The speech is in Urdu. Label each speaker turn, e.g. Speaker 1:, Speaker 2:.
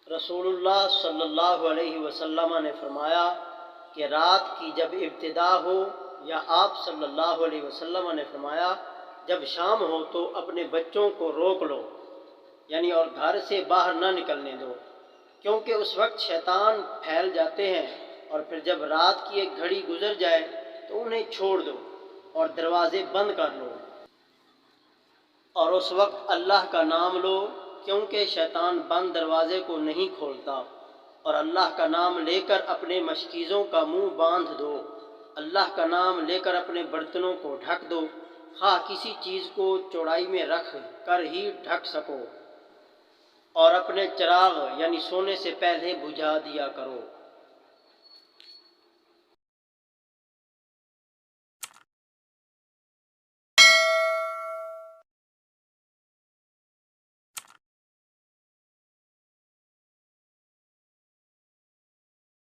Speaker 1: رسول اللہ صلی اللہ علیہ وسلم نے فرمایا کہ رات کی جب ابتدا ہو، یا آپ صلی اللہ علیہ وسلم نے فرمایا جب شام ہو تو اپنے بچوں کو روک لو، یعنی اور گھر سے باہر نہ نکلنے دو، کیونکہ اس وقت شیطان پھیل جاتے ہیں، اور پھر جب رات کی ایک گھڑی گزر جائے تو انہیں چھوڑ دو اور دروازے بند کر لو، اور اس وقت اللہ کا نام لو، کیونکہ شیطان بند دروازے کو نہیں کھولتا، اور اللہ کا نام لے کر اپنے مشکیزوں کا منہ باندھ دو، اللہ کا نام لے کر اپنے برتنوں کو ڈھک دو، خواہ کسی چیز کو چوڑائی میں رکھ کر ہی ڈھک سکو، اور اپنے چراغ یعنی سونے سے پہلے بجھا دیا کرو۔